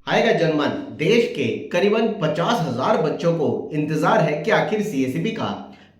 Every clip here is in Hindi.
आएगा जनमन। देश के करीबन 50,000 बच्चों को इंतजार है कि आखिर सीएसईबी का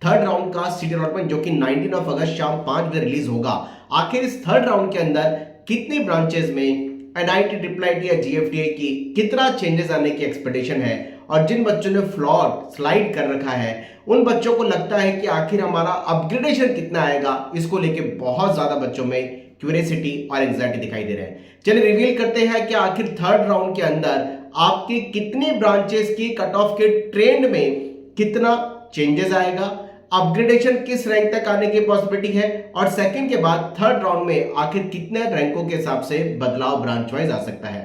थर्ड राउंड का सीट अलॉटमेंट जो कि 19 अगस्त शाम 5 बजे रिलीज होगा। आखिर इस थर्ड राउंड के अंदर कितनी ब्रांचेस में एनआईटी, ट्रिपल आईटी या जीएफटीए की कितना चेंजेस आने की एक्सपेक्टेशन है, और जिन बच्चों ने फ्लॉट स्लाइड कर रखा है उन बच्चों को लगता है कि आखिर हमारा अपग्रेडेशन कितना आएगा, इसको लेके बहुत ज्यादा बच्चों में क्यूरियोसिटी और एंजाइटी दिखाई दे रहे हैं। चलिए रिवील करते हैं कि आखिर थर्ड राउंड के अंदर आपकी कितनी ब्रांचेस की कट ऑफ के ट्रेंड में कितना चेंजेस आएगा, अपग्रेडेशन किस रैंक तक आने की पॉसिबिलिटी है, और सेकंड के बाद थर्ड राउंड में आखिर कितने रैंकों के हिसाब से बदलाव ब्रांच वाइज आ सकता है।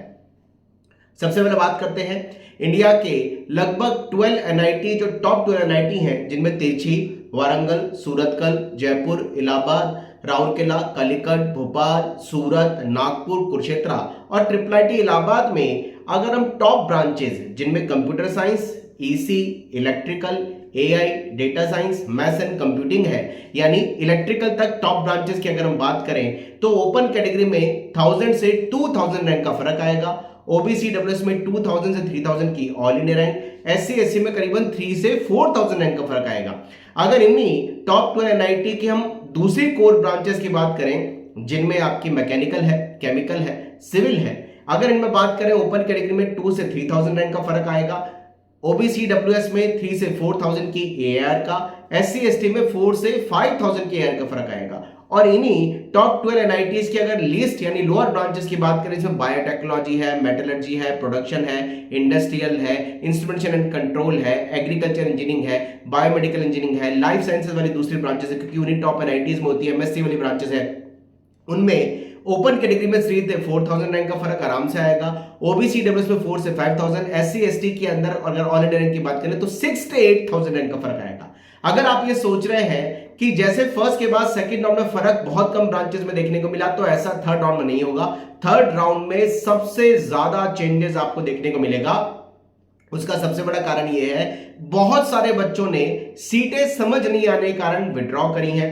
सबसे पहले बात करते हैं इंडिया के लगभग 12 एनआईटी, जो टॉप 12 एनआईटी हैं, जिनमें तिरछी, वारंगल, सूरतकल, जयपुर, इलाहाबाद, राउरकेला, कालीकट, भोपाल, सूरत, नागपुर, कुरुक्षेत्र और ट्रिपल आईटी इलाहाबाद में अगर हम टॉप ब्रांचेस जिनमें computer science, EC, electrical, AI, data science, maths and computing है, यानी इलेक्ट्रिकल तक टॉप ब्रांचेस की अगर हम बात करें तो ओपन कैटेगरी में 1000 से 2000 रैंक का फर्क आएगा। ओबीसी डब्ल्यूएस में 2000 से 3000 की all India rank, SC SC में करीबन 3 से 4000 रैंक का फर्क आएगा। अगर इन्हीं टॉप 12 एनआईटी की हम दूसरी कोर ब्रांचेस की बात करें जिनमें आपकी मैकेनिकल है, केमिकल है, सिविल है, अगर इनमें बात करें ओपन कैटेगरी में 2 से 3000 रैंक का फर्क आएगा। ओबीसी डब्ल्यूएस में 3 से 4000 की एआर का, एससी एसटी में 4 से 5000 की एआर का फर्क आएगा। और इन्हीं टॉप 12 एनआईटीज की अगर लिस्ट यानी लोअर ब्रांचेस की बात करें, इसमें बायोटेक्नोलॉजी है, मेटलर्जी है, प्रोडक्शन है, इंडस्ट्रियल है, इंस्ट्रूमेंटेशन एंड कंट्रोल है, एग्रीकल्चर इंजीनियरिंग है, बायोमेडिकल इंजीनियरिंग है, लाइफ साइंसेज वाली दूसरी ब्रांचेस है, क्योंकि उन्हीं टॉप एनआईटीज में होती है। एमएससी वाली ब्रांचेस है, उनमें ओपन कैटेगरी में 3 से 4000 रैंक का फर्क आराम से आएगा। ओबीसी डब्ल्यूएस में 4 से 5000, एससी एसटी के अंदर अगर ऑल इंडिया रैंक की बात करें तो 6 से 8000 रैंक का फर्क आएगा। अगर आप ये सोच रहे हैं कि जैसे फर्स्ट के बाद सेकंड राउंड में फर्क बहुत कम ब्रांचेस में देखने को मिला, तो ऐसा थर्ड राउंड में नहीं होगा। थर्ड राउंड में सबसे ज्यादा चेंजेस आपको देखने को मिलेगा। उसका सबसे बड़ा कारण यह है बहुत सारे बच्चों ने सीटें समझ नहीं आने के कारण विड्रॉ करी हैं,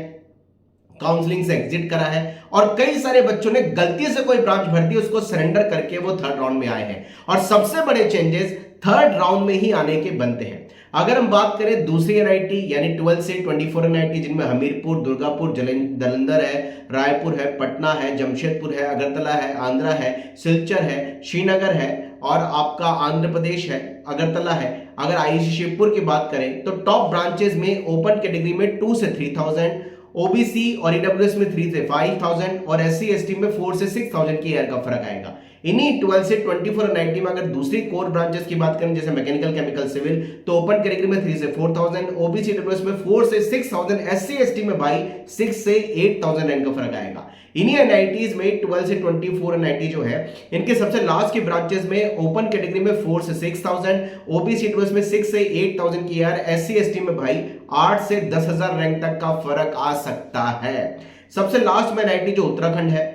काउंसलिंग से एग्जिट करा है, और कई सारे बच्चों ने गलती से कोई ब्रांच भर्ती उसको सरेंडर करके वो थर्ड राउंड में आए हैं। और सबसे बड़े चेंजेस थर्ड राउंड में ही आने के बनते हैं। अगर हम बात करें दूसरी एनआईटी यानी 12 से 24 एनआईटी, जिनमें हमीरपुर, दुर्गापुर, जालंधर है, रायपुर है, पटना है, जमशेदपुर है, अगरतला है, आंध्रा है, सिलचर है, श्रीनगर है, और आपका आंध्र प्रदेश है, अगरतला है। अगर आईआईटी शिवपुर की बात करें तो टॉप ब्रांचेस में ओपन कैटेगरी में 2 से 3000, ओबीसी और ईडब्ल्यूएस में 3 से 5000 और एससी एसटी में 4 से 6000 की एयर का फर्क आएगा। इन्हीं 12 से 24 एनआईटी में अगर दूसरी कोर ब्रांचेस की बात करें जैसे मैकेनिकल, केमिकल, सिविल, तो ओपन कैटेगरी में 3 से 4000, ओबीसी डब्ल्यूएस में 4 से 6000, एससी एसटी में भाई 6 से 8000 रैंक का फर्क आएगा। इन्हीं एनआईटीज में 12 से 24 एनआईटी जो है, इनके सबसे लास्ट की ब्रांचेस में ओपन कैटेगरी में 4 से 6000, ओबीसी डब्ल्यूएस में 6 से 8000 की यार, एससी एसटी में भाई 8 से 10000 रैंक तक का फर्क आ सकता है। सबसे लास्ट में एनआईटी जो उत्तराखंड है,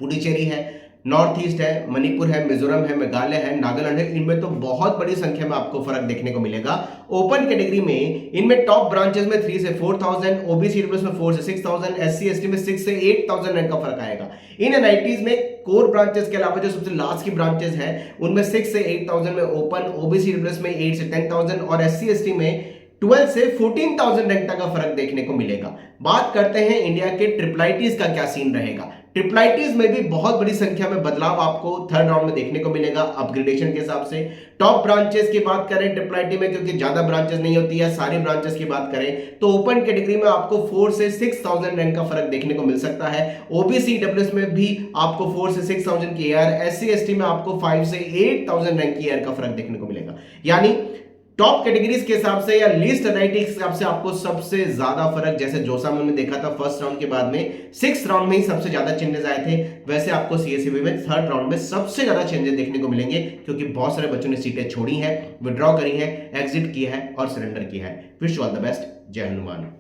पुडुचेरी है, नॉर्थ ईस्ट है, मणिपुर है, मिजोरम है, मेघालय है, नागालैंड है, इनमें तो बहुत बड़ी संख्या में आपको फर्क देखने को मिलेगा। ओपन कैटेगरी में इनमें टॉप ब्रांचेस में 3 से 4000, ओबीसी में 4 से 6000, एससी एसटी में 6 से 8000 रैंक का फर्क आएगा। इन एनआईटीज में कोर ब्रांचेस के अलावा जो सबसे लास्ट की ब्रांचेस हैं उनमें 6 से 8000 में ओपन, ओबीसी में 8 से 10000 और एससी एसटी में 12 से 14000 रैंक तक का फर्क देखने को मिलेगा। बात करते हैं इंडिया के ट्रिपल आईटीज का क्या सीन रहेगा। ट्रिपल आईटीज में भी बहुत बड़ी संख्या में बदलाव आपको थर्ड राउंड में देखने को मिलेगा अपग्रेडेशन के हिसाब से। टॉप ब्रांचेस की बात करें ट्रिपल आईटी में, क्योंकि ज्यादा ब्रांचेस नहीं होती है, सारी ब्रांचेस की बात करें तो ओपन कैटेगरी में आपको 4 से 6000 रैंक का फर्क देखने को मिल सकता है। ओबीसी डब्ल्यूएस में भी आपको 4 से 6000 की एयर, एससी एसटी में आपको 5 से 8000 रैंक की एयर का फर्क देखने को मिलेगा। यानी टॉप कैटेगरीज के हिसाब से या लिस्ट एनआईटी के हिसाब से आपको सबसे ज्यादा फर्क, जैसे जोसामल में देखा था फर्स्ट राउंड के बाद में 6th राउंड में ही सबसे ज्यादा चेंजेस आए थे, वैसे आपको सीएसईबी में थर्ड राउंड में सबसे ज्यादा चेंजेस देखने को मिलेंगे, क्योंकि बहुत सारे बच्चों ने सीटें छोड़ी हैं, विड्रॉ करी है, एग्जिट किया है और सरेंडर किया है। Wish you all the best. जय हनुमान।